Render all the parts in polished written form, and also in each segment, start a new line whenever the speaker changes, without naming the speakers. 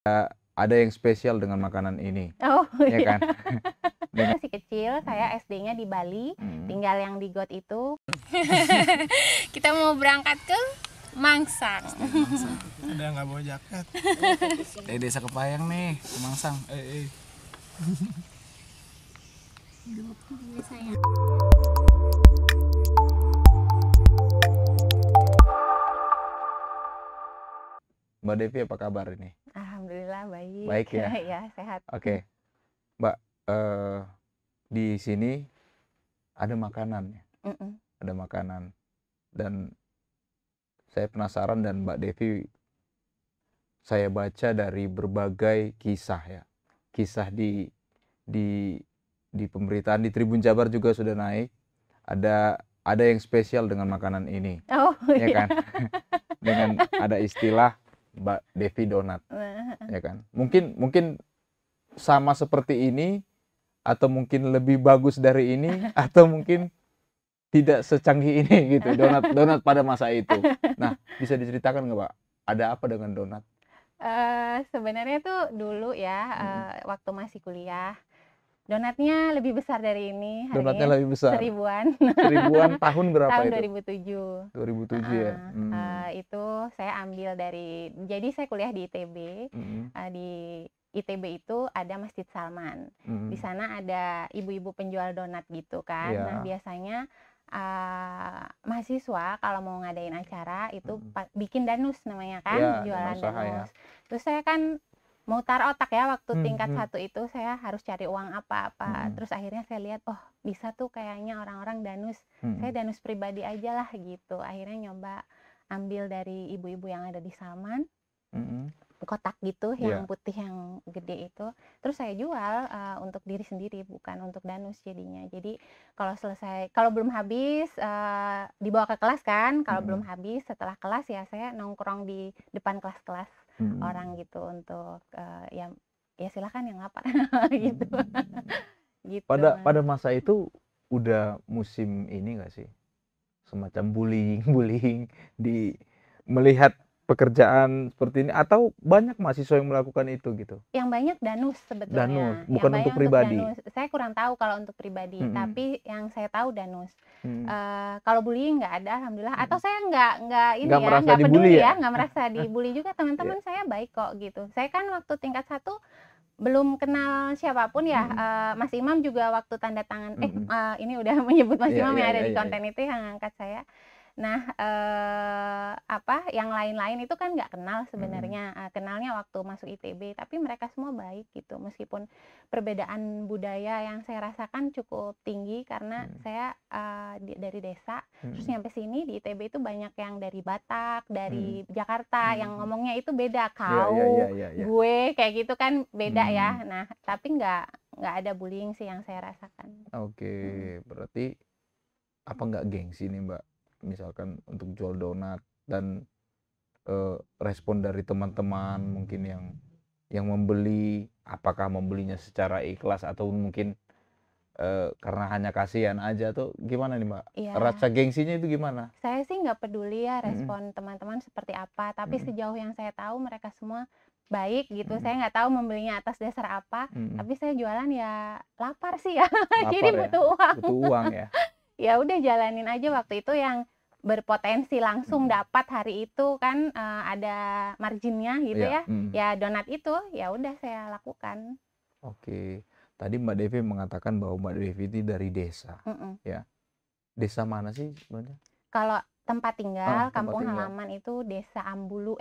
Ada yang spesial dengan makanan ini,
Oh
ya
iya.
kan? Dengan
Masih kecil, saya SD-nya di Bali, tinggal yang di got itu.
Kita mau berangkat ke Mangsang.
Ada nggak bawa jaket? Desa Kepayang nih, ke Mangsang.
Mbak Devi, apa kabar ini?
Alhamdulillah baik.
Baik ya?
Ya, sehat.
Oke, Mbak, di sini ada makanan ya,
Mm-mm.
ada makanan, dan saya penasaran, dan Mbak Devi, saya baca dari berbagai kisah ya, kisah di pemberitaan di Tribun Jabar juga sudah naik, ada yang spesial dengan makanan ini,
Oh
ya
iya.
kan? Dengan ada istilah Mbak Devi Donat,
Nah,
ya kan? Mungkin sama seperti ini, atau mungkin lebih bagus dari ini, atau mungkin tidak secanggih ini gitu, donat pada masa itu. Nah, bisa diceritakan nggak, Pak? Ada apa dengan donat?
sebenarnya tuh dulu ya, waktu masih kuliah, donatnya lebih besar dari ini,
Donatnya
harganya
lebih besar.
seribuan.
Seribuan tahun berapa
Tahun
itu?
2007.
2007 ya.
Itu saya ambil dari, jadi saya kuliah di ITB. Di ITB itu ada Masjid Salman. Di sana ada ibu-ibu penjual donat gitu kan.
Iya.
Nah, biasanya mahasiswa kalau mau ngadain acara itu bikin danus namanya kan,
Iya,
jualan
dana usaha ya.
danus. Terus saya kan mutar otak ya waktu tingkat 1
Hmm.
itu, saya harus cari uang apa-apa. Terus akhirnya saya lihat, oh bisa tuh kayaknya orang-orang danus. Saya danus pribadi aja lah gitu. Akhirnya nyoba ambil dari ibu-ibu yang ada di Salman, kotak gitu, yang putih yang gede itu. Terus saya jual untuk diri sendiri, bukan untuk danus jadinya. Jadi kalau belum habis, dibawa ke kelas kan. Kalau belum habis, setelah kelas ya saya nongkrong di depan kelas-kelas orang gitu untuk ya silakan yang lapar gitu. Gitu.
Pada masa itu udah musim ini nggak sih? Semacam bullying di melihat pekerjaan seperti ini, atau banyak mahasiswa yang melakukan itu gitu?
Yang banyak danus sebetulnya.
Danus,
Yang
bukan
banyak
untuk pribadi.
danus. Saya kurang tahu kalau untuk pribadi, tapi yang saya tahu danus. Kalau bullying nggak ada, alhamdulillah. Atau saya nggak peduli ya, nggak merasa dibully juga. Teman-teman saya baik kok gitu. Saya kan waktu tingkat 1 belum kenal siapapun ya. Mas Imam juga waktu tanda tangan, ini udah menyebut Mas Imam yang ada di konten itu yang ngangkat saya. Nah, yang lain-lain itu kan nggak kenal sebenarnya. Kenalnya waktu masuk ITB, tapi mereka semua baik gitu. Meskipun perbedaan budaya yang saya rasakan cukup tinggi karena saya dari desa, terus nyampe sini di ITB itu banyak yang dari Batak, dari Jakarta, yang ngomongnya itu beda. Kau, gue, kayak gitu kan beda ya. Nah, tapi nggak ada bullying sih yang saya rasakan.
Oke, berarti apa nggak gengsi nih, Mbak? Misalkan untuk jual donat, dan respon dari teman-teman mungkin yang membeli, apakah membelinya secara ikhlas atau mungkin karena hanya kasihan aja, tuh gimana nih, Mbak?
Iya.
Rasa gengsinya itu gimana?
Saya sih nggak peduli ya respon teman-teman seperti apa, tapi sejauh yang saya tahu mereka semua baik gitu. Saya nggak tahu membelinya atas dasar apa, tapi saya jualan ya lapar sih ya. Jadi
Lapar ya?
butuh uang.
Butuh uang ya?
Ya udah jalanin aja. Waktu itu yang berpotensi langsung dapat hari itu kan ada marginnya gitu
Iya.
ya donat itu, ya udah saya lakukan.
Oke, tadi Mbak Devi mengatakan bahwa Mbak Devi ini dari desa, ya. Desa mana sih sebenarnya?
Kalau tempat tinggal,
tempat
kampung
tinggal.
halaman itu Desa Ambulu,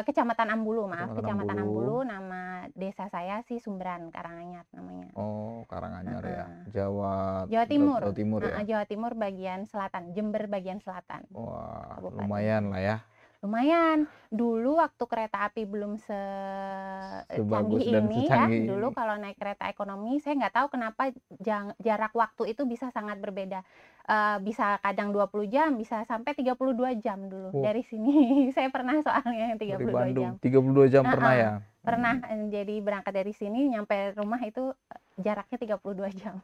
Kecamatan Ambulu, maaf, Kecamatan Ambulu. Nama desa saya sih Sumberan, Karanganyar namanya.
Oh, Karanganyar ya.
Jawa
Jawa
Timur.
Timur ya.
Jawa Timur bagian selatan, Jember bagian selatan.
Wah,
Kabupaten.
lumayan lah ya.
Lumayan. Dulu waktu kereta api belum
Sebagus
secanggih
dan
ini
secanggih
ya. Dulu kalau naik kereta ekonomi, saya nggak tahu kenapa jarak waktu itu bisa sangat berbeda. Bisa kadang 20 jam, bisa sampai 32 jam dulu dari sini. Saya pernah soalnya yang 32
Dari Bandung,
jam.
32 jam pernah ya?
Pernah, jadi berangkat dari sini nyampe rumah itu jaraknya 32 jam.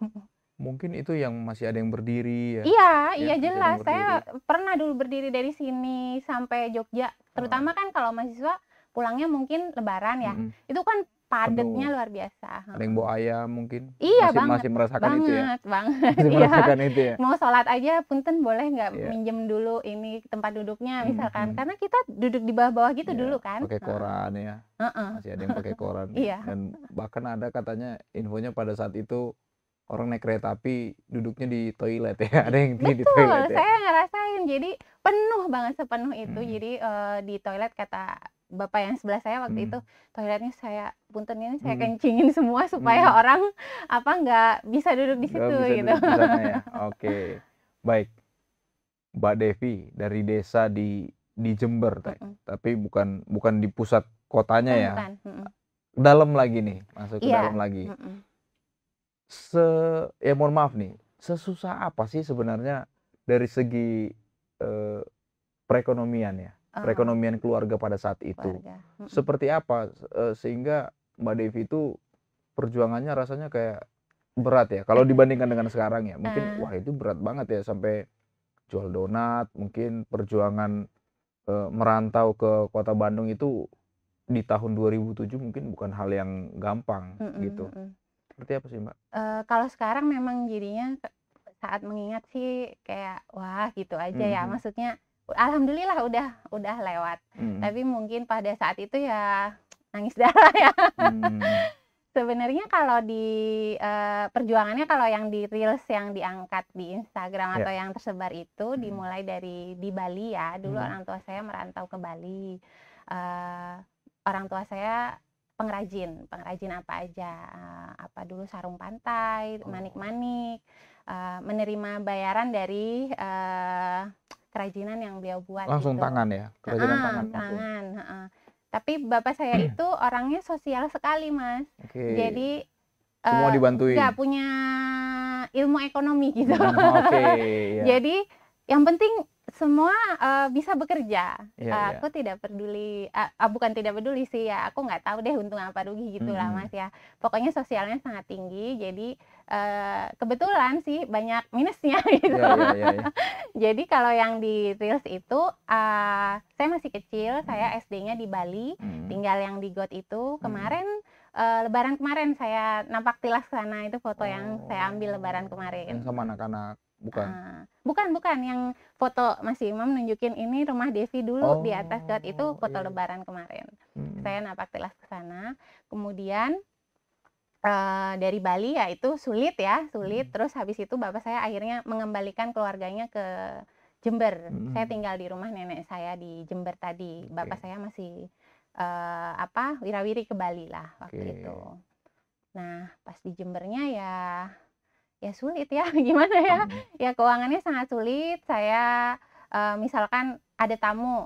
Mungkin itu yang masih ada yang berdiri ya.
Iya,
Ya, masih ada
jelas.
yang
Saya
berdiri.
pernah dulu berdiri dari sini sampai Jogja. Terutama kan kalau mahasiswa pulangnya mungkin Lebaran ya,
Mhm.
itu kan padatnya
Penuh.
luar biasa.
Ada yang bawa ayam mungkin?
Iya
Masih merasakan itu ya?
banget,
Masih
iya.
merasakan itu ya?
Mau sholat aja, punten boleh nggak
Iya.
minjem dulu ini tempat duduknya misalkan,
Mhm.
karena kita duduk di bawah-bawah gitu
Iya,
dulu kan.
pakai koran ya,
Heeh.
masih ada yang pakai koran.
Iya.
Dan bahkan ada katanya infonya pada saat itu orang naik kereta api duduknya di toilet ya, ada yang di
Betul,
toilet ya?
saya ngerasain. Jadi penuh banget, sepenuh itu.
Mhm.
Jadi di toilet kata bapak yang sebelah saya waktu itu, toiletnya saya punten ini saya kencingin semua supaya orang nggak bisa duduk di
Nggak
situ
bisa
gitu.
duduk di sana ya? Oke, baik. Mbak Devi dari desa di Jember, tapi bukan di pusat kotanya ya?
Bukan.
Dalam lagi nih, masuk ke
Iya.
dalam lagi. Ya mohon maaf nih, sesusah apa sih sebenarnya dari segi perekonomian ya? Perekonomian keluarga pada saat itu.
Keluarga.
Seperti apa sehingga Mbak Devi itu perjuangannya rasanya kayak berat ya? Kalau dibandingkan dengan sekarang ya, mungkin wah itu berat banget ya sampai jual donat, mungkin perjuangan merantau ke kota Bandung itu di tahun 2007 mungkin bukan hal yang gampang gitu. Seperti apa sih, Mbak?
Kalau sekarang memang jadinya saat mengingat sih kayak wah gitu aja ya. Maksudnya alhamdulillah udah lewat. Tapi mungkin pada saat itu ya nangis darah ya. Sebenarnya kalau di perjuangannya kalau yang di reels yang diangkat di Instagram atau yang tersebar itu dimulai dari di Bali ya. Dulu orang tua saya merantau ke Bali. Orang tua saya pengrajin apa aja, apa dulu sarung pantai, manik-manik, menerima bayaran dari kerajinan yang beliau buat.
Langsung
gitu.
tangan ya, kerajinan tangan.
Tangan. Tapi bapak saya itu orangnya sosial sekali, Mas. Jadi
semua dibantuin.
nggak punya ilmu ekonomi gitu.
Iya.
Jadi yang penting semua bisa bekerja.
Iya.
Aku tidak peduli, bukan tidak peduli sih ya. Aku nggak tahu deh untung apa rugi gitulah Mas ya. Pokoknya sosialnya sangat tinggi. Jadi kebetulan sih banyak minusnya gitu.
Iya.
Jadi kalau yang di reels itu saya masih kecil, saya SD-nya di Bali, tinggal yang di got itu. Kemarin Lebaran kemarin saya nampak tilas sana, itu foto yang saya ambil Lebaran kemarin.
Yang sama anak-anak.
Bukan yang foto Mas Imam nunjukin ini rumah Devi dulu di atas got, itu foto Lebaran kemarin. Saya napak tilas ke sana. Kemudian dari Bali ya itu sulit. Terus habis itu bapak saya akhirnya mengembalikan keluarganya ke Jember. Saya tinggal di rumah nenek saya di Jember tadi. Bapak saya masih wirawiri ke Bali lah waktu itu. Nah pas di Jembernya ya sulit ya, gimana ya? Ya keuangannya sangat sulit. Saya misalkan ada tamu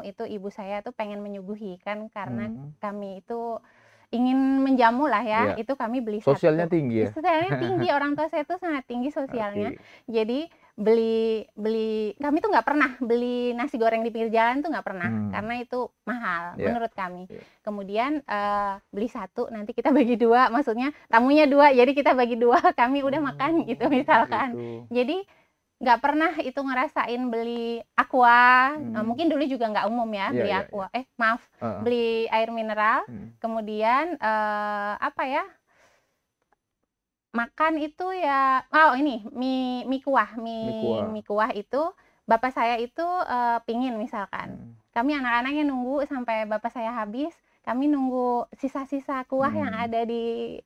itu ibu saya tuh pengen menyuguhi kan, karena kami itu ingin menjamu lah ya. Itu kami beli
sosialnya
satu.
tinggi ya?
Sosialnya tinggi, orang tua saya tuh sangat tinggi sosialnya. Jadi beli kami tuh nggak pernah beli nasi goreng di pinggir jalan tuh nggak pernah, karena itu mahal menurut kami. Kemudian beli satu, nanti kita bagi dua, maksudnya tamunya dua, jadi kita bagi dua, kami udah makan gitu misalkan. Jadi nggak pernah itu ngerasain beli aqua. Mungkin dulu juga nggak umum ya beli aqua. Beli air mineral. Kemudian makan itu ya, ini mie kuah itu bapak saya itu pingin misalkan. Kami anak-anaknya nunggu sampai bapak saya habis, kami nunggu sisa-sisa kuah yang ada di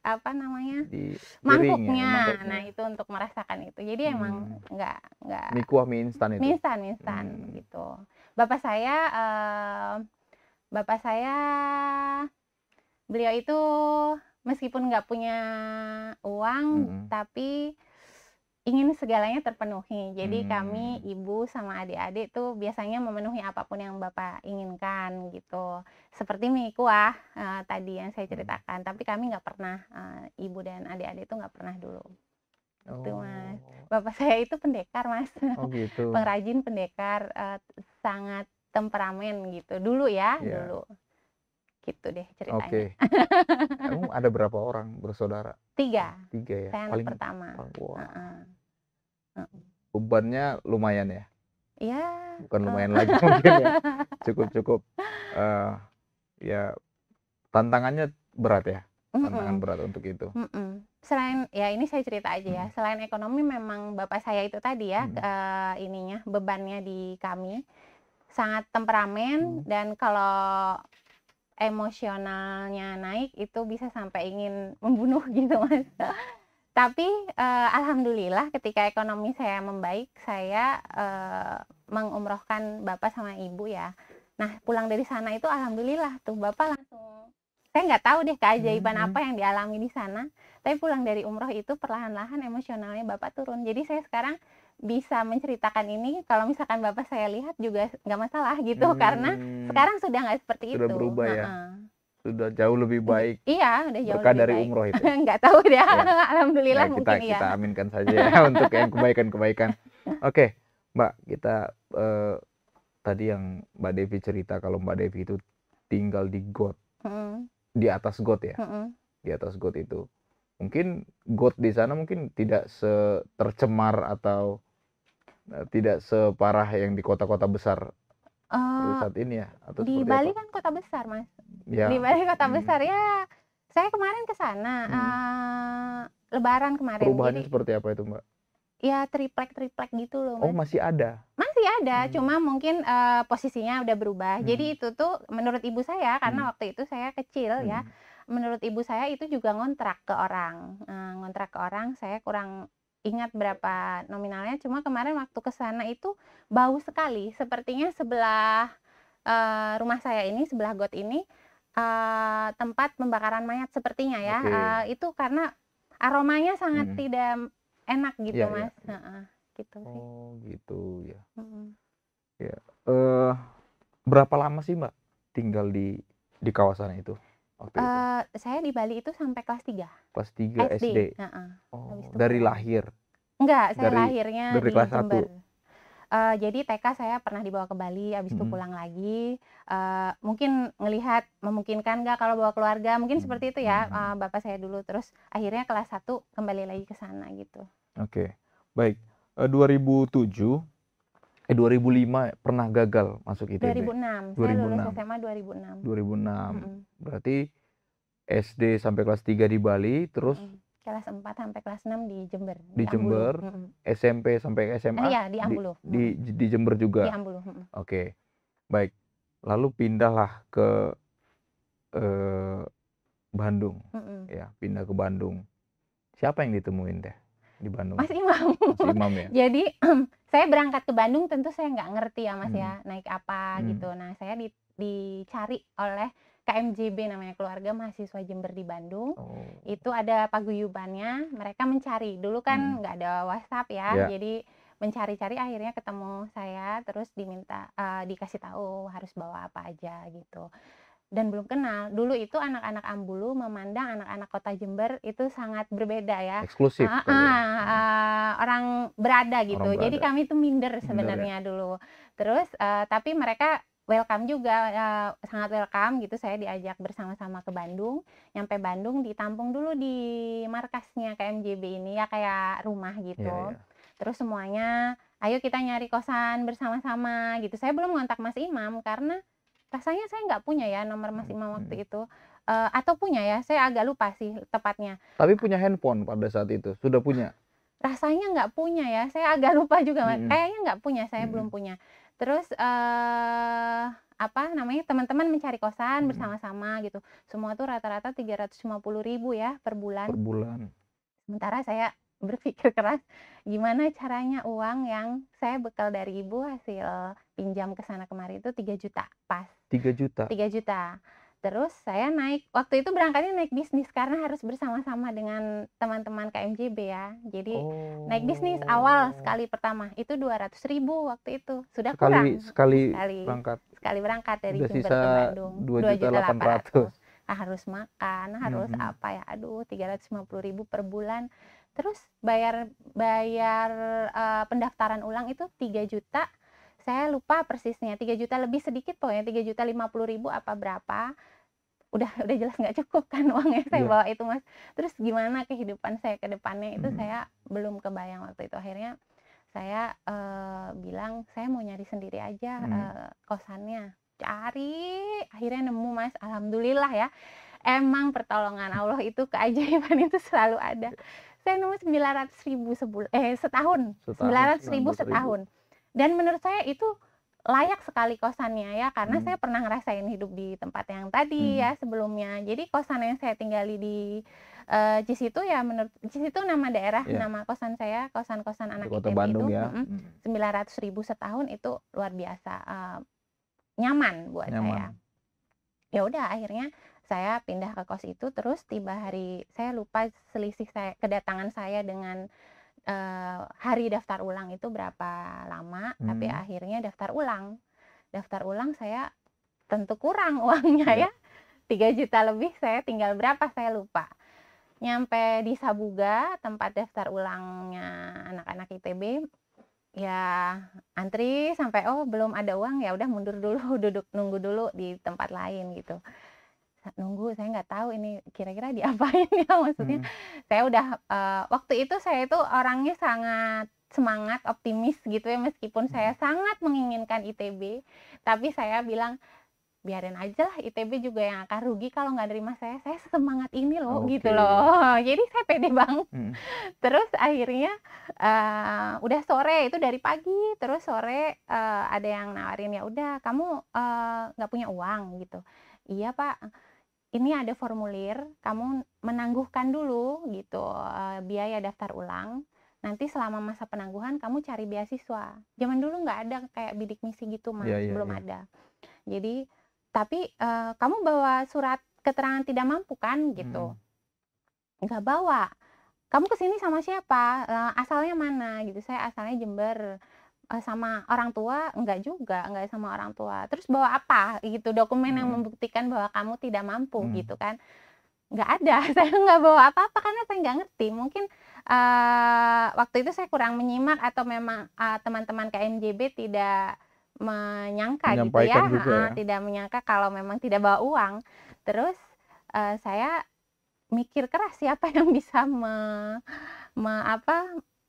di
mangkuknya. Nah itu untuk merasakan itu. Jadi emang nggak
mie kuah mie instan itu?
Mie instan gitu. Bapak saya beliau itu meskipun nggak punya uang, tapi ingin segalanya terpenuhi. Jadi kami, ibu sama adik-adik tuh biasanya memenuhi apapun yang bapak inginkan gitu. Seperti mie kuah tadi yang saya ceritakan. Tapi kami nggak pernah, ibu dan adik-adik tuh nggak pernah dulu. Itu Mas. Bapak saya itu pendekar Mas.
Gitu.
Pengrajin, pendekar, sangat temperamen gitu. Dulu ya, dulu. Gitu deh ceritanya.
Kamu ada berapa orang bersaudara?
3.
3 ya?
Saya anak pertama.
Bebannya lumayan ya?
Ya
bukan lumayan lagi mungkin ya. Cukup ya tantangannya berat ya. Tantangan berat untuk itu.
Selain ya ini saya cerita aja ya. Selain ekonomi memang bapak saya itu tadi ya ininya bebannya di kami sangat temperamen dan kalau emosionalnya naik itu bisa sampai ingin membunuh gitu Mas. Tapi alhamdulillah ketika ekonomi saya membaik, saya mengumrohkan bapak sama ibu ya. Nah pulang dari sana itu alhamdulillah tuh bapak langsung, saya nggak tahu deh keajaiban apa yang dialami di sana. Tapi pulang dari umroh itu perlahan-lahan emosionalnya bapak turun. Jadi saya sekarang bisa menceritakan ini kalau misalkan bapak saya lihat juga nggak masalah gitu karena sekarang sudah nggak seperti
sudah
itu.
Berubah ya. Sudah jauh lebih baik.
Iya, udah jauh
berkah
lebih
dari
baik.
umroh itu.
Nggak tahu deh,
Ya.
alhamdulillah
Nah,
mungkin
kita
ya.
aminkan saja ya untuk yang kebaikan-kebaikan. Oke, Mbak, kita tadi yang Mbak Devi cerita kalau Mbak Devi itu tinggal di got, di atas got ya, di atas got itu. Mungkin got di sana mungkin tidak tercemar atau tidak separah yang di kota-kota besar saat ini ya, atau
di
seperti
Bali
apa?
kan kota besar Mas.
Ya.
Di Bali kota besar ya. Saya kemarin ke sana Lebaran kemarin.
Perubahannya
Jadi
seperti apa itu Mbak?
ya triplek gitu loh Mas.
Oh masih ada?
Masih ada, cuma mungkin posisinya udah berubah. Jadi itu tuh menurut ibu saya karena waktu itu saya kecil ya. Menurut ibu saya itu juga ngontrak ke orang. Ngontrak ke orang, saya kurang ingat berapa nominalnya. Cuma kemarin waktu ke sana itu bau sekali. Sepertinya sebelah rumah saya ini, sebelah got ini tempat pembakaran mayat sepertinya ya. Itu karena aromanya sangat tidak enak gitu Mas. Gitu sih.
Oh gitu ya. Ya. Berapa lama sih Mbak tinggal di kawasan itu waktu itu?
Saya di Bali itu sampai kelas 3.
Kelas 3 SD. Oh, dari lahir?
Enggak, saya lahirnya
dari
di
kelas
Jember.
1.
Jadi TK saya pernah dibawa ke Bali, habis itu pulang lagi. Mungkin ngelihat memungkinkan nggak kalau bawa keluarga, mungkin seperti itu ya bapak saya dulu. Terus akhirnya kelas 1 kembali lagi ke sana gitu.
Oke, baik. 2005 pernah gagal masuk ITB?
2006. Saya lulus SMA 2006.
2006. Berarti SD sampai kelas 3 di Bali, terus
kelas 4 sampai kelas 6 di Jember.
Di Jember. SMP sampai SMA?
Iya, di Ambulu.
Di Jember juga?
Di Ambulu.
Oke, baik. Lalu pindahlah ke Bandung, ya, pindah ke Bandung. Siapa yang ditemuin teh di Bandung?
Mas Imam.
Mas Imam ya.
Jadi saya berangkat ke Bandung tentu saya nggak ngerti ya Mas ya naik apa gitu. Nah saya dicari oleh KMJB namanya Keluarga Mahasiswa Jember di Bandung. Itu ada paguyubannya. Mereka mencari. Dulu kan nggak ada WhatsApp ya. Jadi mencari-cari akhirnya ketemu saya. Terus diminta dikasih tahu harus bawa apa aja gitu. Dan belum kenal. Dulu itu anak-anak Ambulu memandang anak-anak kota Jember itu sangat berbeda ya.
Eksklusif.
Orang berada gitu.
Orang berada.
Jadi kami tuh minder sebenarnya dulu. Terus tapi mereka welcome juga, sangat welcome gitu. Saya diajak bersama-sama ke Bandung. Nyampe Bandung ditampung dulu di markasnya KMJB ini ya kayak rumah gitu. Terus semuanya, ayo kita nyari kosan bersama-sama gitu. Saya belum ngontak Mas Imam karena rasanya saya nggak punya ya nomor Mas Imam waktu itu. Atau punya ya, saya agak lupa sih tepatnya.
Tapi punya handphone pada saat itu? Sudah punya?
Rasanya nggak punya ya, saya agak lupa juga. Kayaknya nggak punya, saya belum punya. Terus teman-teman mencari kosan bersama-sama gitu. Semua tuh rata-rata 350.000 ya per bulan.
Per bulan.
Sementara saya berpikir keras gimana caranya uang yang saya bekal dari ibu hasil pinjam ke sana kemari itu 3 juta pas.
3 juta?
3 juta. Terus saya waktu itu berangkatnya naik bisnis karena harus bersama-sama dengan teman-teman KMJB ya. Jadi naik bisnis awal sekali pertama itu 200.000 waktu itu. Sudah kurang.
Sekali berangkat.
Sekali berangkat dari
Udah
Jember
sisa
ke Bandung.
2.800.000.
Harus makan, harus apa ya. Aduh, 350.000 per bulan. Terus bayar pendaftaran ulang itu 3 juta. Saya lupa persisnya, 3 juta lebih sedikit pokoknya 3.050.000 apa berapa. Udah jelas nggak cukup kan uangnya saya bawa itu Mas. Terus gimana kehidupan saya ke depannya itu saya belum kebayang waktu itu. Akhirnya saya bilang saya mau nyari sendiri aja kosannya. Cari, akhirnya nemu Mas, alhamdulillah ya. Emang pertolongan Allah itu, keajaiban itu selalu ada. Saya nemu 900.000 setahun. 900.000 setahun. Dan menurut saya itu layak sekali kosannya ya, karena saya pernah ngerasain hidup di tempat yang tadi ya sebelumnya. Jadi kosan yang saya tinggali di Cisitu ya, menurut Cisitu nama daerah, nama kosan saya, kosan-kosan anak
Kota
ITB
Bandung
itu
ya.
900.000 setahun itu luar biasa, nyaman buat saya. Ya udah akhirnya saya pindah ke kos itu, terus tiba hari, saya lupa selisih kedatangan saya dengan hari daftar ulang itu berapa lama, tapi akhirnya daftar ulang saya tentu kurang uangnya ya, 3 juta lebih, saya tinggal berapa saya lupa. Nyampe di Sabuga, tempat daftar ulangnya anak-anak ITB, ya antri sampai belum ada uang, ya udah mundur dulu, duduk nunggu dulu di tempat lain gitu. Nunggu, saya nggak tahu ini kira-kira diapain ya, maksudnya saya udah waktu itu saya itu orangnya sangat semangat, optimis gitu ya, meskipun saya sangat menginginkan ITB, tapi saya bilang biarin aja lah, ITB juga yang akan rugi kalau nggak nerima saya semangat ini loh, gitu loh. Jadi saya pede banget. Terus akhirnya udah sore, itu dari pagi, terus sore ada yang nawarin, ya udah kamu nggak punya uang gitu. Iya Pak, ini ada formulir, kamu menangguhkan dulu gitu biaya daftar ulang. Nanti selama masa penangguhan kamu cari beasiswa. Zaman dulu nggak ada kayak bidik misi gitu Mas, belum ada. Jadi tapi kamu bawa surat keterangan tidak mampu kan gitu. Nggak bawa. Kamu kesini sama siapa? Asalnya mana gitu. Saya asalnya Jember. Sama orang tua enggak juga, enggak sama orang tua. Terus bawa apa gitu, dokumen yang membuktikan bahwa kamu tidak mampu gitu kan. Nggak ada, saya nggak bawa apa-apa karena saya nggak ngerti. Mungkin waktu itu saya kurang menyimak, atau memang teman-teman KMJB tidak menyangka gitu ya, tidak menyangka kalau memang tidak bawa uang. Terus saya mikir keras, siapa yang bisa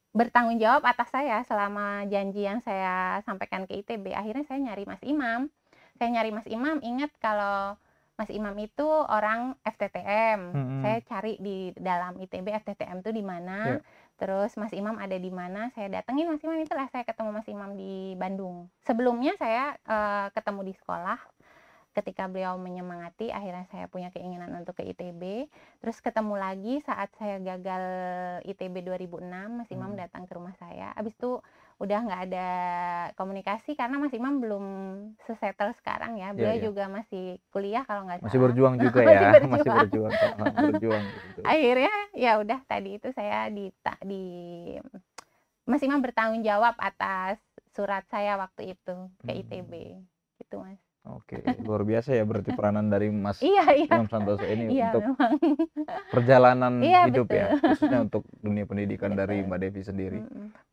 bertanggung jawab atas saya selama janji yang saya sampaikan ke ITB. Akhirnya saya nyari Mas Imam. Ingat kalau Mas Imam itu orang FTTM. Saya cari di dalam ITB FTTM itu di mana. Terus Mas Imam ada di mana, saya datengin Mas Imam, itulah saya ketemu Mas Imam di Bandung. Sebelumnya saya ketemu di sekolah. Ketika beliau menyemangati, akhirnya saya punya keinginan untuk ke ITB. Terus ketemu lagi saat saya gagal ITB 2006, Mas Imam datang ke rumah saya. Habis itu udah nggak ada komunikasi karena Mas Imam belum sesettle sekarang ya. Beliau juga masih kuliah kalau nggak salah.
Masih berjuang juga ya. Masih berjuang gitu.
Akhirnya ya udah, tadi itu saya Mas Imam bertanggung jawab atas surat saya waktu itu ke ITB. Gitu Mas.
Oke, luar biasa ya berarti peranan dari Mas Imam Santoso ini untuk perjalanan hidup ya, khususnya untuk dunia pendidikan dari Mbak Devi sendiri.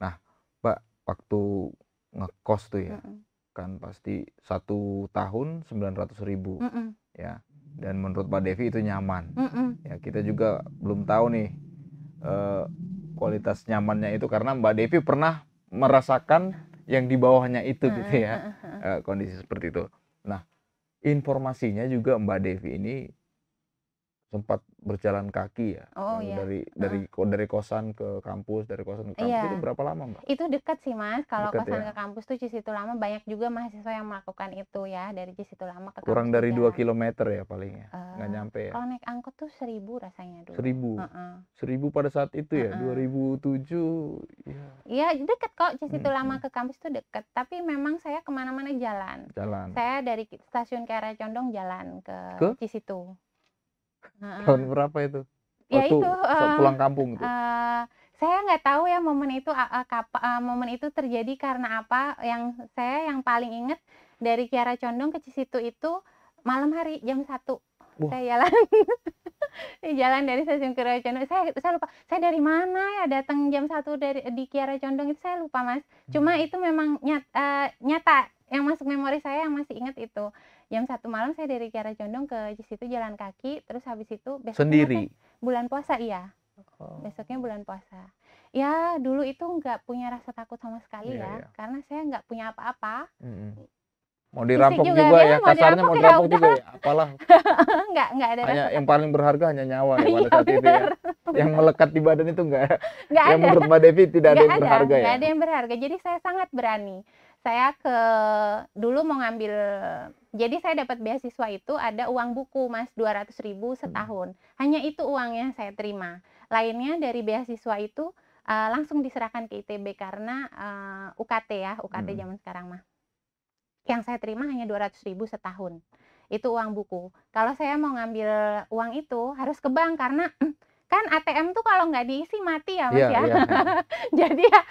Nah, Mbak, waktu ngekos tuh ya, kan pasti 1 tahun 900.000 ya, dan menurut Mbak Devi itu nyaman. Ya, kita juga belum tahu nih kualitas nyamannya itu, karena Mbak Devi pernah merasakan yang di bawahnya itu gitu ya, kondisi seperti itu. Nah, informasinya juga Mbak Devi ini sempat berjalan kaki ya, dari kosan ke kampus, dari kosan ke kampus itu berapa lama Mbak?
Itu dekat sih Mas, kalau kosan ke kampus tuh Cisitu Lama, banyak juga mahasiswa yang melakukan itu ya, dari Cisitu Lama ke kampus.
Kurang dari 2 kilometer ya paling ya, nggak nyampe ya?
Kalau naik angkot tuh 1.000 rasanya dulu.
1.000 pada saat itu ya, 2007 ya.
Iya dekat kok, Cisitu Lama ke kampus tuh dekat, tapi memang saya kemana-mana jalan. Saya dari stasiun Kiara Condong jalan ke Cisitu.
Tahun berapa itu?
Ya itu
pulang kampung itu.
Saya nggak tahu ya momen itu terjadi karena apa. Yang paling inget dari Kiara Condong ke Cisitu itu malam hari jam 1. Saya jalan dari stasiun Kiara Condong. Saya lupa saya dari mana ya datang jam 1 di Kiara Condong itu, saya lupa Mas. Cuma itu memang nyata yang masuk memori saya, yang masih ingat itu. Jam 1 malam saya dari Kiara Condong ke Cisitu jalan kaki, terus habis itu besoknya
sendiri.
Bulan puasa besoknya bulan puasa. Ya dulu itu nggak punya rasa takut sama sekali
Iya, iya.
karena saya nggak punya apa-apa.
Mau dirampok
juga,
juga
ya,
ya,
mau
kasarnya
dirampok
mau
ya
dirampok
udah.
juga ya, apalah.
Nggak ada
Hanya
rasa
yang
takut.
paling berharga hanya nyawa ya pada
Iya
saat itu ya.
bener.
Yang melekat di badan itu enggak,
Nggak
yang
ada.
menurut Mbak Devi tidak ada
Nggak
yang berharga
nggak
ya.
ada yang berharga. Jadi saya sangat berani. Saya dulu mau ngambil, jadi saya dapat beasiswa itu ada uang buku Mas 200.000 setahun. Hanya itu uangnya saya terima. Lainnya dari beasiswa itu langsung diserahkan ke ITB karena UKT ya, UKT zaman sekarang mah. Yang saya terima hanya 200.000 setahun. Itu uang buku. Kalau saya mau ngambil uang itu harus ke bank karena kan ATM tuh kalau nggak diisi mati ya Mas
Iya,
ya.
iya.
Jadi ya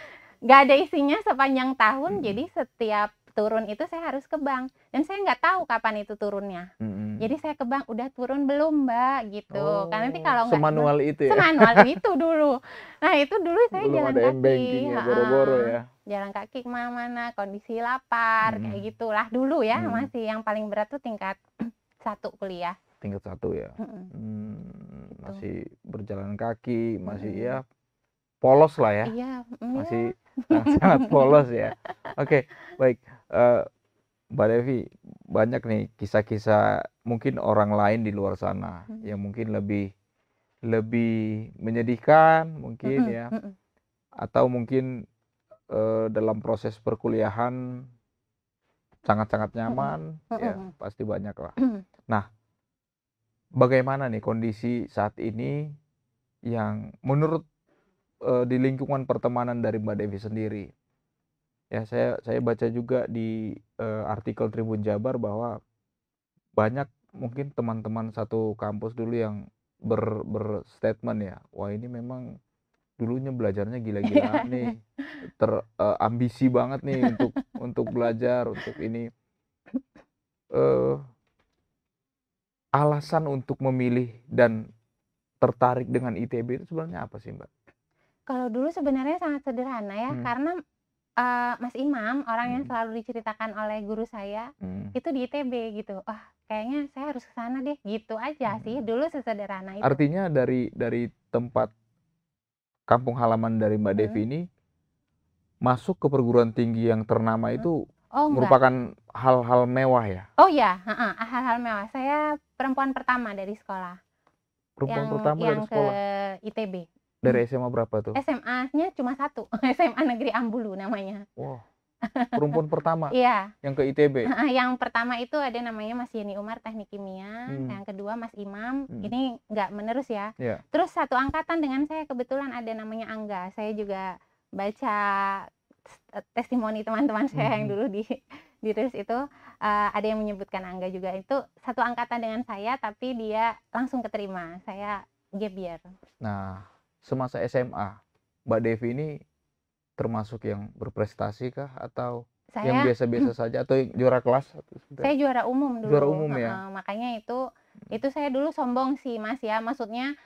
nggak ada isinya sepanjang tahun. Jadi setiap turun itu saya harus ke bank dan saya nggak tahu kapan itu turunnya. Jadi saya ke bank, udah turun belum Mbak gitu.
Oh,
Karena nanti kalau nggak
semanual itu ya.
semanual itu dulu. Nah itu dulu saya
Belum
jalan
ada
kaki.
m-banking ya, boro-boro ya.
Jalan kaki kemana-mana, kondisi lapar, kayak gitulah dulu ya. Masih yang paling berat tuh tingkat 1 kuliah.
Tingkat 1 ya. Masih berjalan kaki, masih ya polos lah ya.
Iya,
Masih sangat polos ya. Oke, baik. Mbak Devi, banyak nih kisah-kisah mungkin orang lain di luar sana yang mungkin lebih menyedihkan mungkin ya. Atau mungkin dalam proses perkuliahan sangat-sangat nyaman, ya pasti banyak lah. Nah, bagaimana nih kondisi saat ini yang menurut di lingkungan pertemanan dari Mbak Devi sendiri? Ya, saya baca juga di artikel Tribun Jabar bahwa banyak mungkin teman-teman satu kampus dulu yang berstatement ya, wah ini memang dulunya belajarnya gila-gilaan nih, ambisi banget nih untuk belajar, untuk ini. Alasan untuk memilih dan tertarik dengan ITB itu sebenarnya apa sih, Mbak?
Kalau dulu sebenarnya sangat sederhana ya, karena Mas Imam, orang yang selalu diceritakan oleh guru saya, itu di ITB gitu. Wah, kayaknya saya harus ke sana deh, gitu aja sih. Dulu sesederhana itu.
Artinya dari tempat kampung halaman dari Mbak Devi ini masuk ke perguruan tinggi yang ternama itu merupakan hal-hal mewah ya?
Oh ya, hal-hal mewah. Saya perempuan pertama dari sekolah.
Perempuan pertama dari sekolah?
Yang ke ITB.
Dari SMA berapa tuh?
SMA-nya cuma 1, SMA Negeri Ambulu namanya.
Wow, perempuan pertama
Iya.
yang ke ITB?
Yang pertama itu ada namanya Mas Yeni Umar, Teknik Kimia. Yang kedua Mas Imam, ini nggak menerus ya. Terus satu angkatan dengan saya kebetulan ada namanya Angga. Saya juga baca testimoni teman-teman saya yang dulu di TUS itu, ada yang menyebutkan Angga juga. Itu satu angkatan dengan saya, tapi dia langsung keterima. Saya gap year.
Nah, semasa SMA, Mbak Devi ini termasuk yang berprestasi kah atau yang biasa-biasa saja atau yang juara kelas?
Saya juara umum dulu.
Juara umum ya.
Makanya itu saya dulu sombong sih Mas ya. Maksudnya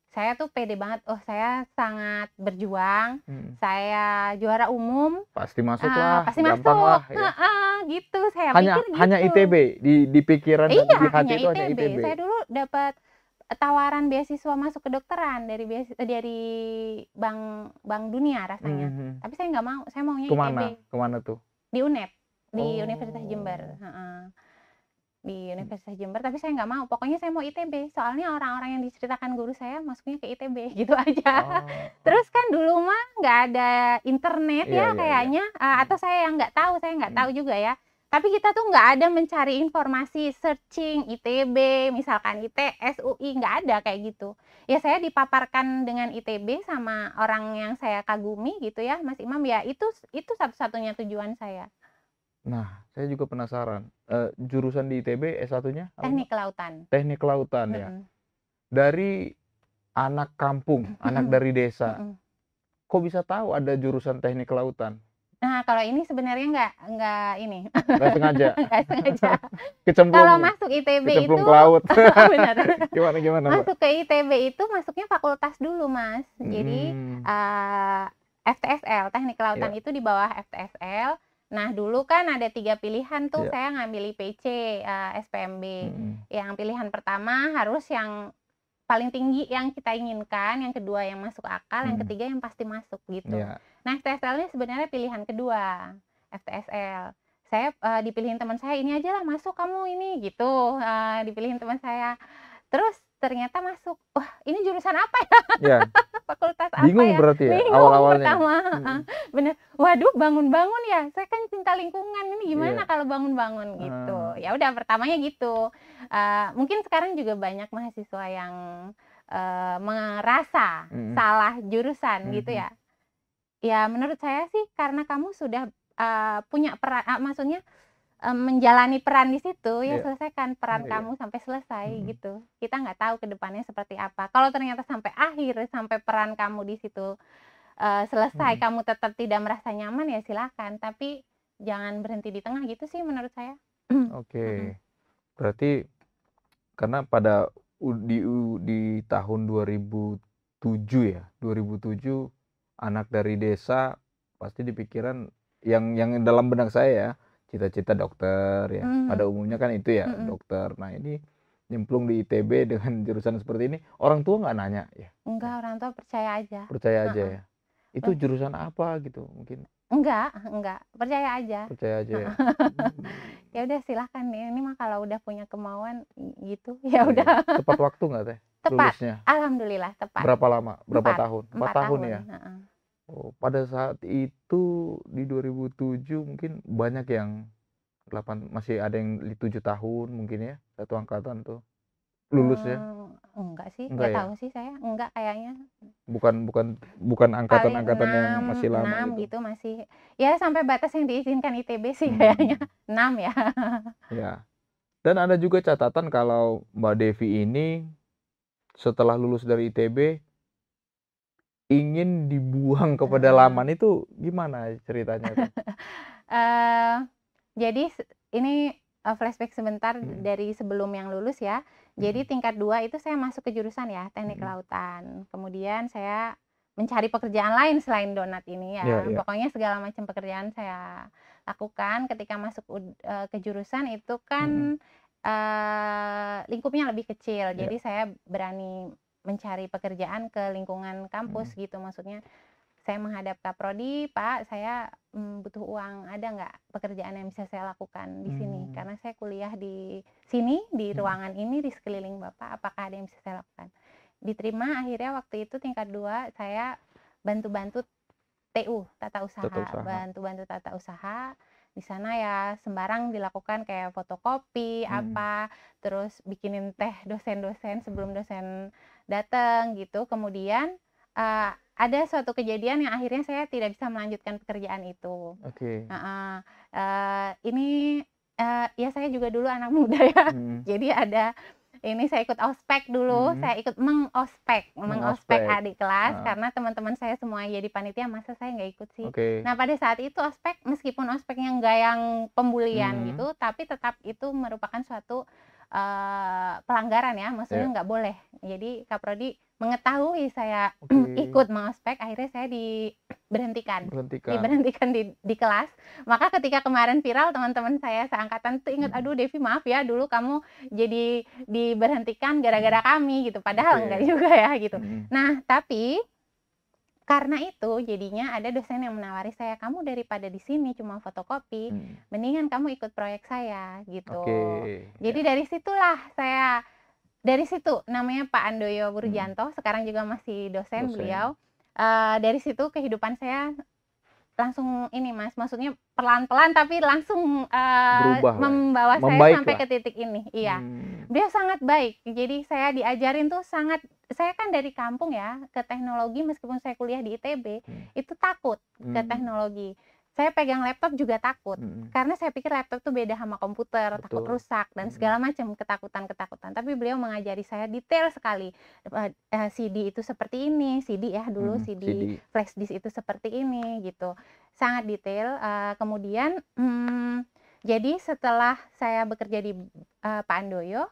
saya tuh pede banget. Oh, saya sangat berjuang. Saya juara umum.
Pasti masuk lah.
Pasti
gampang
masuk.
Lah, ya.
Gitu saya
hanya,
pikir gitu.
Hanya ITB di pikiran dan di hati itu hanya ITB.
Saya dulu dapat tawaran beasiswa masuk kedokteran dari Bank Dunia rasanya. Tapi saya nggak mau, saya maunya ITB.
Kemana tuh?
Di UNED, di Universitas Jember. Di Universitas Jember, tapi saya nggak mau. Pokoknya saya mau ITB. Soalnya orang-orang yang diceritakan guru saya masuknya ke ITB, gitu aja. Terus kan dulu mah nggak ada internet ya kayaknya. Atau saya yang nggak tahu, saya nggak tahu juga ya. Tapi kita tuh nggak ada mencari informasi, searching ITB, misalkan ITS, UI, nggak ada kayak gitu. Ya saya dipaparkan dengan ITB sama orang yang saya kagumi gitu ya, Mas Imam, ya itu satu-satunya tujuan saya.
Nah, saya juga penasaran, jurusan di ITB S1-nya?
Teknik Kelautan.
Teknik Kelautan ya. Dari anak kampung, anak dari desa, kok bisa tahu ada jurusan Teknik Kelautan?
Nah, kalau ini sebenarnya nggak ini.
Nggak sengaja.
Nggak sengaja.
Kecemplung.
Kalau masuk ITB
kecemplung
itu.
Ke laut.
Benar.
Gimana?
Masuk ke ITB itu masuknya fakultas dulu, Mas. Jadi FTSL, Teknik Kelautan itu di bawah FTSL. Nah, dulu kan ada 3 pilihan tuh. Saya ngambil IPC, SPMB. Yang pilihan pertama harus yang paling tinggi yang kita inginkan, yang kedua yang masuk akal, yang ketiga yang pasti masuk gitu. Nah, FTSL ini sebenarnya pilihan kedua, FTSL. Saya dipilihin teman saya, ini aja lah masuk kamu ini gitu, dipilihin teman saya. Terus ternyata masuk, wah ini jurusan apa ya? Fakultas apa
bingung
ya?
Berarti ya
Bingung
awal-awalnya.
Pertama, bener. Waduh bangun-bangun ya, saya kan cinta lingkungan, ini gimana kalau bangun-bangun gitu. Ya udah pertamanya gitu. Mungkin sekarang juga banyak mahasiswa yang merasa salah jurusan gitu ya. Ya menurut saya sih karena kamu sudah punya peran, maksudnya menjalani peran di situ ya selesaikan peran kamu sampai selesai gitu. Kita nggak tahu ke depannya seperti apa. Kalau ternyata sampai akhir, sampai peran kamu di situ selesai, kamu tetap tidak merasa nyaman ya silakan. Tapi jangan berhenti di tengah gitu sih menurut saya.
Oke. Berarti karena pada di tahun 2007 ya, 2007 anak dari desa pasti dipikiran yang dalam benak saya ya, cita-cita dokter ya. Pada umumnya kan itu ya, dokter. Nah, ini nyemplung di ITB dengan jurusan seperti ini, orang tua nggak nanya ya?
Enggak, orang tua percaya aja.
Percaya aja ya. Itu jurusan apa gitu mungkin?
Enggak, percaya aja.
Percaya aja ya.
Ya udah silahkan, ini mah kalau udah punya kemauan gitu ya udah.
Tepat waktu nggak Teh?
Tepat.
Lulusnya?
Alhamdulillah tepat.
Berapa lama? Berapa tahun?
4
tahun ya. Oh, pada saat itu di 2007 mungkin banyak yang masih ada yang 7 tahun mungkin ya, satu angkatan tuh lulusnya.
Enggak sih,
Enggak
nggak
ya?
tahu sih saya, enggak kayaknya.
Bukan angkatan-angkatan yang masih lama
6
gitu.
gitu masih. Ya sampai batas yang diizinkan ITB sih kayaknya 6 ya.
Ya. Dan ada juga catatan kalau Mbak Devi ini setelah lulus dari ITB ingin dibuang ke pedalaman, itu gimana ceritanya tuh?
Jadi ini flashback sebentar dari sebelum yang lulus ya. Jadi tingkat 2 itu saya masuk ke jurusan ya, teknik kelautan. Kemudian saya mencari pekerjaan lain selain donat ini ya. Pokoknya segala macam pekerjaan saya lakukan. Ketika masuk ke jurusan itu kan lingkupnya lebih kecil. Jadi saya berani mencari pekerjaan ke lingkungan kampus gitu, maksudnya saya menghadap Kaprodi, Pak, saya butuh uang, ada nggak pekerjaan yang bisa saya lakukan di sini? Karena saya kuliah di sini, di ruangan ini, di sekeliling Bapak, apakah ada yang bisa saya lakukan? Diterima, akhirnya waktu itu tingkat 2, saya bantu-bantu TU, tata usaha. Bantu-bantu tata usaha. Di sana ya sembarang dilakukan kayak fotokopi, terus bikinin teh dosen-dosen sebelum dosen datang gitu. Kemudian ada suatu kejadian yang akhirnya saya tidak bisa melanjutkan pekerjaan itu. Ini ya saya juga dulu anak muda ya. Jadi ini saya ikut ospek dulu, saya ikut mengospek adik kelas karena teman-teman saya semua jadi panitia, masa saya nggak ikut sih. Nah pada saat itu ospek, meskipun ospeknya nggak yang pembulian gitu, tapi tetap itu merupakan suatu pelanggaran ya, maksudnya nggak boleh. Jadi Kaprodi mengetahui saya ikut mengospek, akhirnya saya diberhentikan di kelas. Maka ketika kemarin viral, teman-teman saya seangkatan tuh ingat, aduh Devi maaf ya dulu kamu jadi diberhentikan gara-gara kami gitu, padahal enggak juga ya gitu. Nah tapi karena itu jadinya ada dosen yang menawari saya, kamu daripada di sini cuma fotokopi, mendingan kamu ikut proyek saya gitu. Jadi dari situlah saya, dari situ namanya Pak Andoyo Burjanto, sekarang juga masih dosen. Beliau. Dari situ kehidupan saya langsung ini Mas, maksudnya pelan-pelan tapi langsung membawa saya sampai ke titik ini. Iya. Beliau sangat baik. Jadi saya diajarin tuh saya kan dari kampung ya ke teknologi, meskipun saya kuliah di ITB, itu takut ke teknologi. Saya pegang laptop juga takut, karena saya pikir laptop tuh beda sama komputer, takut rusak dan segala macam ketakutan. Tapi beliau mengajari saya detail sekali. CD itu seperti ini, CD ya dulu, CD flash disk itu seperti ini gitu, sangat detail. Kemudian jadi setelah saya bekerja di Pak Andoyo,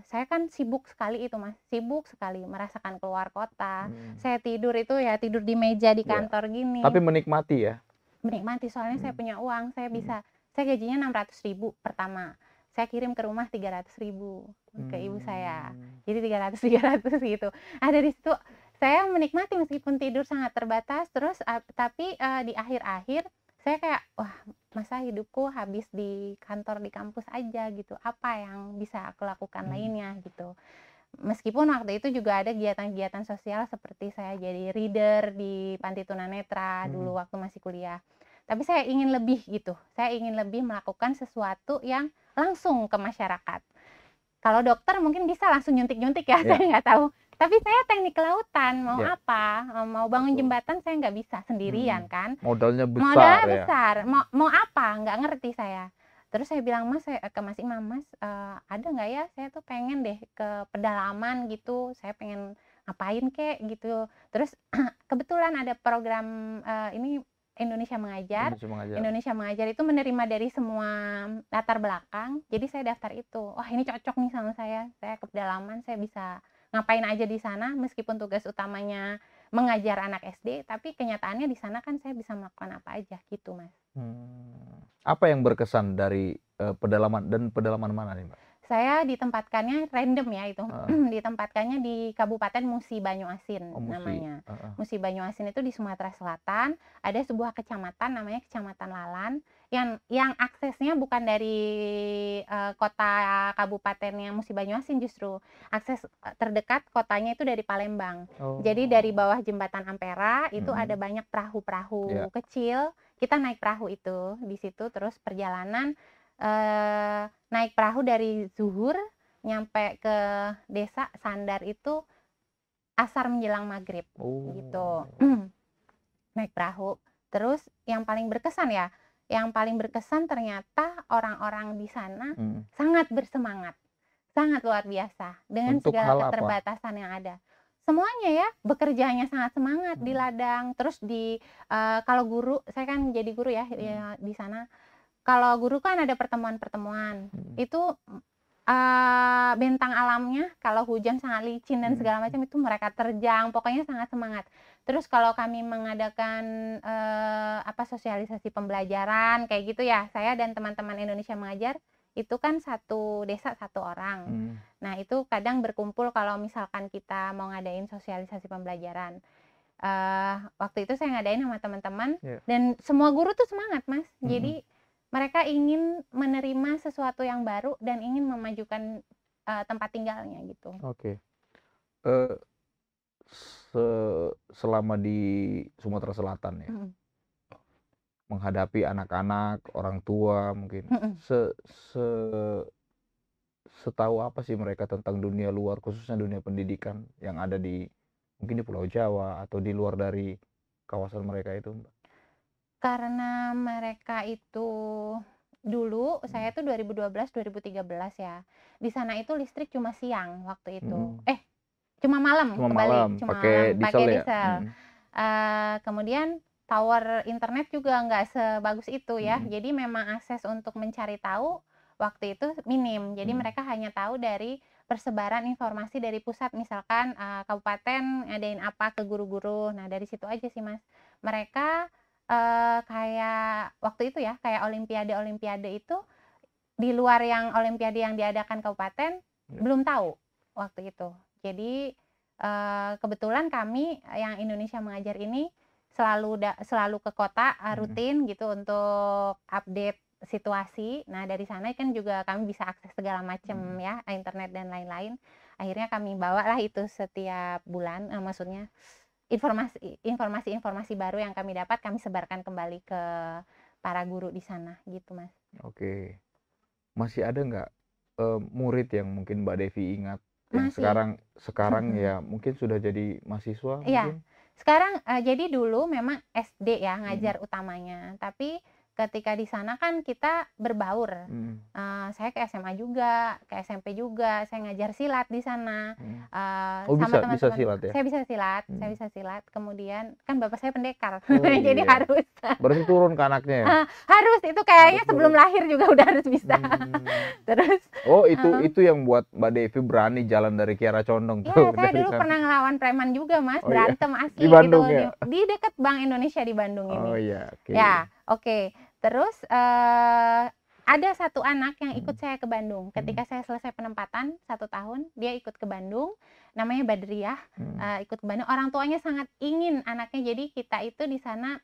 saya kan sibuk sekali itu Mas, sibuk sekali merasakan keluar kota. Saya tidur itu ya tidur di meja di kantor gini.
Tapi menikmati ya?
Menikmati, soalnya saya punya uang, saya gajinya 600.000 pertama, saya kirim ke rumah 300.000 ke ibu saya. Jadi 300 gitu. Dari situ saya menikmati meskipun tidur sangat terbatas, terus tapi di akhir-akhir saya kayak, wah masa hidupku habis di kantor di kampus aja gitu, apa yang bisa aku lakukan lainnya gitu. Meskipun waktu itu juga ada kegiatan-kegiatan sosial seperti saya jadi reader di panti tunanetra dulu waktu masih kuliah. Tapi saya ingin lebih gitu, saya ingin lebih melakukan sesuatu yang langsung ke masyarakat. Kalau dokter mungkin bisa langsung nyuntik-nyuntik ya, saya nggak tahu. Tapi saya teknik kelautan, mau apa? Mau bangun jembatan saya nggak bisa sendirian kan.
Modalnya besar
Modalnya
ya.
besar, mau apa? Nggak ngerti saya. Terus saya bilang, Mas, ke Mas Imam, Mas, ada nggak ya? Saya tuh pengen deh ke pedalaman gitu, saya pengen ngapain kek gitu. Terus kebetulan ada program ini Indonesia Mengajar. Indonesia Mengajar itu menerima dari semua latar belakang. Jadi saya daftar itu. Wah, ini cocok nih sama saya. Saya ke pedalaman, saya bisa ngapain aja di sana meskipun tugas utamanya mengajar anak SD, tapi kenyataannya di sana kan saya bisa melakukan apa aja gitu, Mas.
Apa yang berkesan dari pedalaman, dan pedalaman mana nih, Mbak?
Saya ditempatkannya random ya itu. Ditempatkannya di Kabupaten Musi Banyuasin namanya. Musi Banyuasin itu di Sumatera Selatan. Ada sebuah kecamatan namanya Kecamatan Lalan yang aksesnya bukan dari kota kabupatennya Musi Banyuasin, justru akses terdekat kotanya itu dari Palembang. Jadi dari bawah jembatan Ampera itu ada banyak perahu-perahu kecil. Kita naik perahu itu di situ, terus perjalanan naik perahu dari zuhur nyampe ke desa Sandar itu asar menjelang maghrib gitu. Naik perahu. Terus yang paling berkesan ternyata orang-orang di sana sangat bersemangat, sangat luar biasa dengan segala keterbatasan yang ada. Semuanya ya, bekerjanya sangat semangat di ladang. Terus kalau guru, saya kan jadi guru ya di sana. Kalau guru kan ada pertemuan-pertemuan, itu bentang alamnya kalau hujan sangat licin dan segala macam itu mereka terjang, pokoknya sangat semangat. Terus kalau kami mengadakan sosialisasi pembelajaran kayak gitu ya, saya dan teman-teman Indonesia Mengajar itu kan satu desa satu orang. Nah itu kadang berkumpul kalau misalkan kita mau ngadain sosialisasi pembelajaran. Waktu itu saya ngadain sama teman-teman dan semua guru tuh semangat, Mas. Jadi mereka ingin menerima sesuatu yang baru dan ingin memajukan tempat tinggalnya gitu.
Oke. Selama di Sumatera Selatan ya, menghadapi anak-anak, orang tua mungkin, setahu apa sih mereka tentang dunia luar, khususnya dunia pendidikan yang ada mungkin di Pulau Jawa atau di luar dari kawasan mereka itu, Mbak?
Karena mereka itu dulu, saya tuh 2012-2013 ya. Di sana itu listrik cuma siang waktu itu. Cuma malam kebalik, cuma malam pakai diesel. Kemudian tower internet juga nggak sebagus itu ya. Jadi memang akses untuk mencari tahu waktu itu minim. Jadi mereka hanya tahu dari persebaran informasi dari pusat, misalkan kabupaten ngadain apa ke guru-guru. Nah dari situ aja sih, Mas. Mereka kayak waktu itu ya, kayak olimpiade itu di luar yang olimpiade yang diadakan kabupaten belum tahu waktu itu. Jadi kebetulan kami yang Indonesia Mengajar ini selalu ke kota rutin gitu untuk update situasi. Nah dari sana kan juga kami bisa akses segala macam ya, internet dan lain-lain. Akhirnya kami bawalah itu setiap bulan, maksudnya informasi baru yang kami dapat kami sebarkan kembali ke para guru di sana gitu, Mas.
Oke. Masih ada nggak murid yang mungkin Mbak Devi ingat yang sekarang ya mungkin sudah jadi mahasiswa mungkin?
Sekarang jadi dulu memang SD ya ngajar utamanya, tapi ketika di sana kan kita berbaur. Saya ke SMA juga, ke SMP juga, saya ngajar silat di sana. Sama teman-teman.
Bisa silat ya?
Saya bisa silat. Kemudian kan bapak saya pendekar, jadi harus.
Berarti turun ke anaknya ya?
Harus, itu kayaknya sebelum lahir juga udah harus bisa. Terus.
Itu yang buat Mbak Devi berani jalan dari Kiara Condong
Ya,
tuh.
saya dulu pernah ngelawan preman juga, Mas, berantem asli
di Bandung
gitu.
Ya?
Di dekat Bank Indonesia di Bandung ini.
Oh iya,
Ya, oke. Terus Ada satu anak yang ikut saya ke Bandung. Ketika saya selesai penempatan 1 tahun, dia ikut ke Bandung. Namanya Badriah. Ikut ke Bandung. Orang tuanya sangat ingin anaknya. Jadi kita itu di sana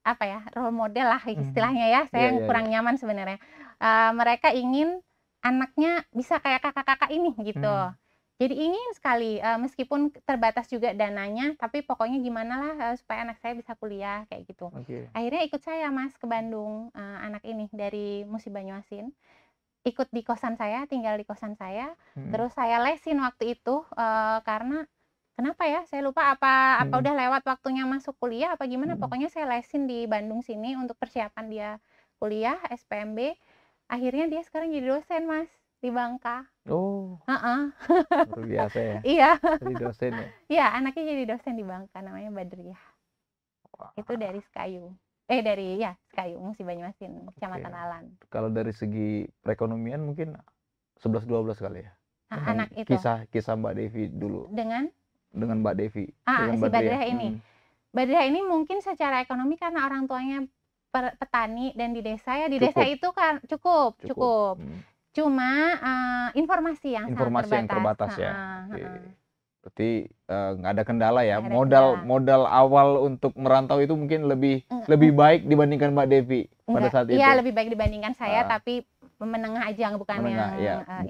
apa ya, role model lah istilahnya ya. Saya kurang nyaman sebenarnya. Mereka ingin anaknya bisa kayak kakak-kakak ini gitu. Jadi ingin sekali, meskipun terbatas juga dananya, tapi pokoknya gimana lah supaya anak saya bisa kuliah kayak gitu. Akhirnya ikut saya Mas ke Bandung, anak ini dari Musi Banyuasin. Ikut di kosan saya, tinggal di kosan saya. Terus saya lesin waktu itu karena kenapa ya? Saya lupa apa udah lewat waktunya masuk kuliah apa gimana. Pokoknya saya lesin di Bandung sini untuk persiapan dia kuliah SPMB. Akhirnya dia sekarang jadi dosen Mas di Bangka.
Oh. Luar biasa ya.
Iya.
Jadi dosen ya.
Iya, anaknya jadi dosen di Bangka, namanya Badriah. Itu dari Sekayu. Dari Sekayu, Musi Banyuasin, Kecamatan Alan.
Kalau dari segi perekonomian mungkin 11-12 kali ya.
Anak itu.
Kisah Mbak Devi dulu.
Dengan
Mbak Devi.
Si Badriah ini. Badriah ini mungkin secara ekonomi karena orang tuanya petani dan di desa ya. Di desa itu kan cukup. Cuma informasi yang
terbatas ya. Berarti nggak ada kendala ya. Modal awal untuk merantau itu mungkin lebih baik dibandingkan Mbak Devi pada saat itu.
Iya, lebih baik dibandingkan saya, tapi menengah aja, bukan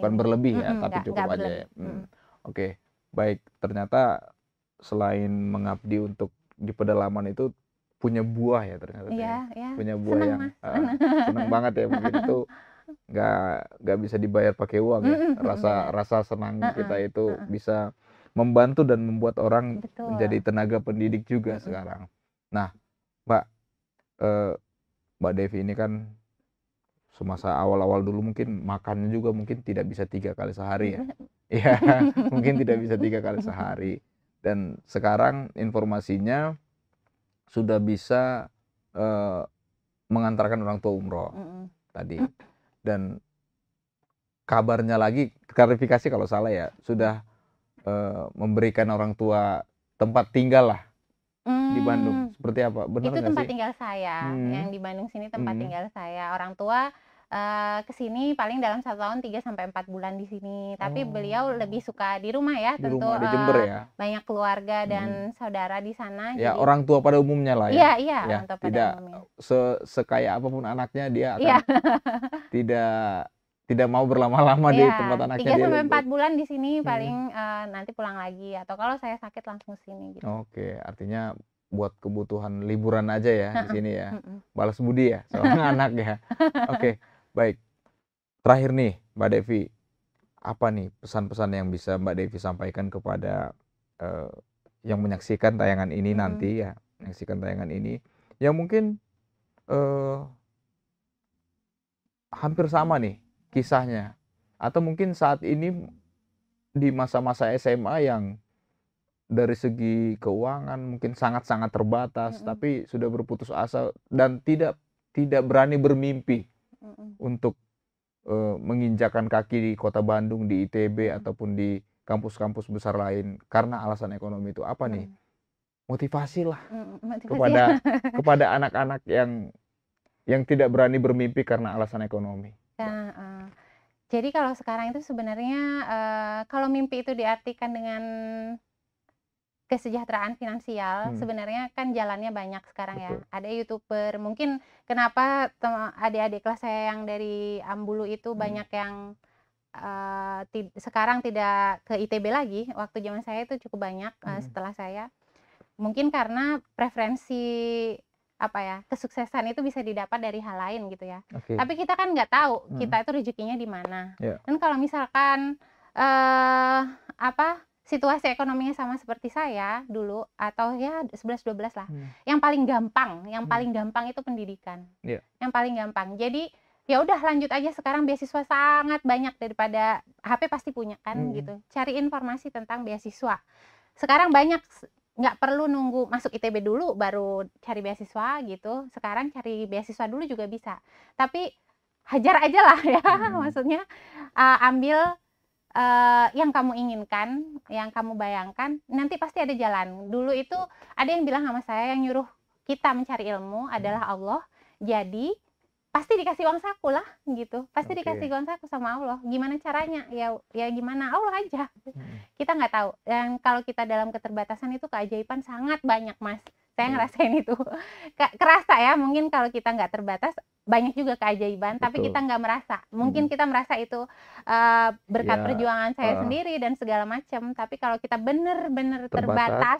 bukan berlebih ya, tapi cukup aja ya. Oke, baik. Ternyata selain mengabdi untuk di pedalaman itu punya buah ya ternyata. Punya buah
senang,
yang senang banget ya, mungkin itu nggak bisa dibayar pakai uang ya. Rasa senang kita itu bisa membantu dan membuat orang menjadi tenaga pendidik juga sekarang. Nah, Mbak Devi ini kan semasa awal-awal dulu mungkin makannya juga mungkin tidak bisa 3 kali sehari ya. Iya, mungkin tidak bisa 3 kali sehari. Dan sekarang informasinya sudah bisa mengantarkan orang tua umroh tadi. Dan kabarnya lagi, klarifikasi kalau salah ya, sudah memberikan orang tua tempat tinggal lah di Bandung. Seperti apa? Benar
itu
nggak
tempat
sih?
tinggal saya. Yang di Bandung sini tempat tinggal saya. Orang tua kesini paling dalam 1 tahun 3-4 bulan di sini. Tapi beliau lebih suka di rumah ya,
Di
tentu
rumah di Jember ya.
banyak keluarga dan saudara di sana.
Ya,
jadi,
orang tua pada umumnya lah ya.
Iya, orang tua pada
tidak
umumnya.
sekaya apapun anaknya dia akan tidak mau berlama-lama di tempat anaknya.
3-4 bulan di sini paling nanti pulang lagi, atau kalau saya sakit langsung sini gitu.
Oke, artinya buat kebutuhan liburan aja ya di sini ya. Balas budi ya seorang anak ya. Oke, baik. Terakhir nih Mbak Devi, apa nih pesan-pesan yang bisa Mbak Devi sampaikan kepada yang menyaksikan tayangan ini nanti ya, menyaksikan tayangan ini yang mungkin hampir sama nih kisahnya, atau mungkin saat ini di masa-masa SMA yang dari segi keuangan mungkin sangat-sangat terbatas, tapi sudah berputus asa dan tidak berani bermimpi untuk menginjakan kaki di kota Bandung, di ITB ataupun di kampus-kampus besar lain karena alasan ekonomi itu. Apa nih motivasi lah kepada anak-anak yang tidak berani bermimpi karena alasan ekonomi?
Jadi kalau sekarang itu sebenarnya kalau mimpi itu diartikan dengan kesejahteraan finansial, sebenarnya kan jalannya banyak sekarang ya. Ada YouTuber, mungkin kenapa adik-adik kelas saya yang dari Ambulu itu banyak yang sekarang tidak ke ITB lagi. Waktu zaman saya itu cukup banyak setelah saya. Mungkin karena preferensi kesuksesan itu bisa didapat dari hal lain gitu ya. Tapi kita kan nggak tahu kita itu rezekinya di mana. Dan kalau misalkan situasi ekonominya sama seperti saya dulu, atau ya 11-12 lah. Yang paling gampang itu pendidikan. Yang paling gampang. Jadi ya udah lanjut aja, sekarang beasiswa sangat banyak, daripada HP pasti punya kan gitu. Cari informasi tentang beasiswa. Sekarang banyak, nggak perlu nunggu masuk ITB dulu baru cari beasiswa gitu. Sekarang cari beasiswa dulu juga bisa. Tapi hajar aja lah ya. Maksudnya ambil yang kamu inginkan, yang kamu bayangkan, nanti pasti ada jalan. Dulu itu ada yang bilang sama saya, yang nyuruh kita mencari ilmu adalah Allah. Jadi pasti dikasih uang saku lah gitu, pasti
Oke.
dikasih uang saku sama Allah. Gimana caranya? Ya gimana Allah aja. Kita nggak tahu. Dan kalau kita dalam keterbatasan itu keajaiban sangat banyak, Mas. Saya ngerasain itu. Kerasa ya, mungkin kalau kita nggak terbatas banyak juga keajaiban, tapi
Betul.
kita nggak merasa. Mungkin kita merasa itu berkat
Ya,
perjuangan saya sendiri dan segala macam. Tapi kalau kita benar-benar terbatas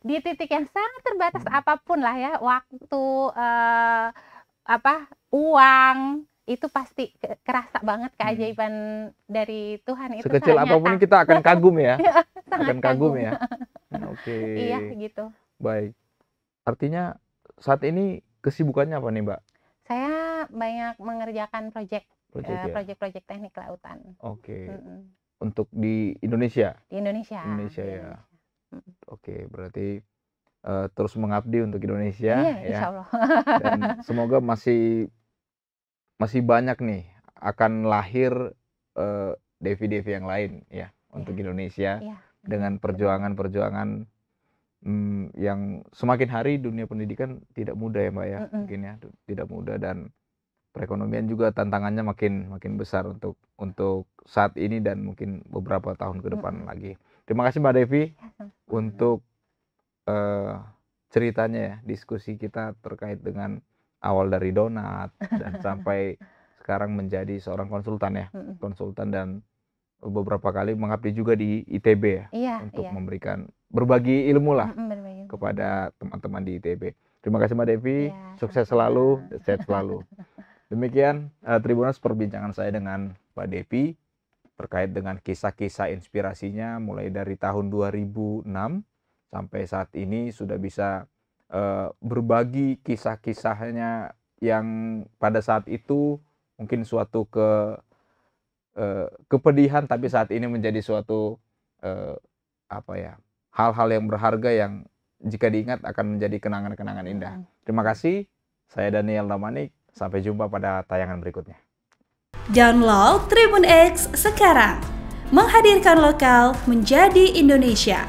di titik yang sangat terbatas apapun lah ya, waktu, uang, itu pasti kerasa banget keajaiban dari Tuhan itu
sekecil
sangat
apapun
nyata.
kita akan kagum ya.
Sangat
Akan kagum ya. Oke.
Iya gitu.
Baik. Artinya saat ini kesibukannya apa nih, Mbak?
Saya banyak mengerjakan
Project ya?
proyek-proyek teknik kelautan.
Oke.
Mm-mm.
Untuk di Indonesia?
Di Indonesia.
Indonesia
Di
ya.
Indonesia.
Oke, berarti terus mengabdi untuk Indonesia
Iya,
ya.
insya Allah.
Dan semoga masih banyak nih akan lahir devi-devi yang lain ya untuk Indonesia
Iya.
dengan perjuangan-perjuangan yang semakin hari dunia pendidikan tidak mudah ya, Mbak ya. Mungkin ya tidak mudah, dan perekonomian juga tantangannya makin besar untuk saat ini dan mungkin beberapa tahun ke depan lagi. Terima kasih Mbak Devi untuk ceritanya ya, diskusi kita terkait dengan awal dari donat dan sampai sekarang menjadi seorang konsultan ya, konsultan, dan beberapa kali mengabdi juga di ITB ya, untuk memberikan berbagi ilmu lah kepada teman-teman di ITB. Terima kasih Mbak Devi, sukses selalu, sehat selalu. Demikian Tribuners perbincangan saya dengan Mbak Devi terkait dengan kisah-kisah inspirasinya mulai dari tahun 2006 sampai saat ini sudah bisa berbagi kisah-kisahnya yang pada saat itu mungkin suatu kepedihan, tapi saat ini menjadi suatu hal-hal yang berharga yang jika diingat akan menjadi kenangan-kenangan indah. Terima kasih. Saya Daniel Damanik. Sampai jumpa pada tayangan berikutnya.
Download Tribun X sekarang. Menghadirkan lokal menjadi Indonesia.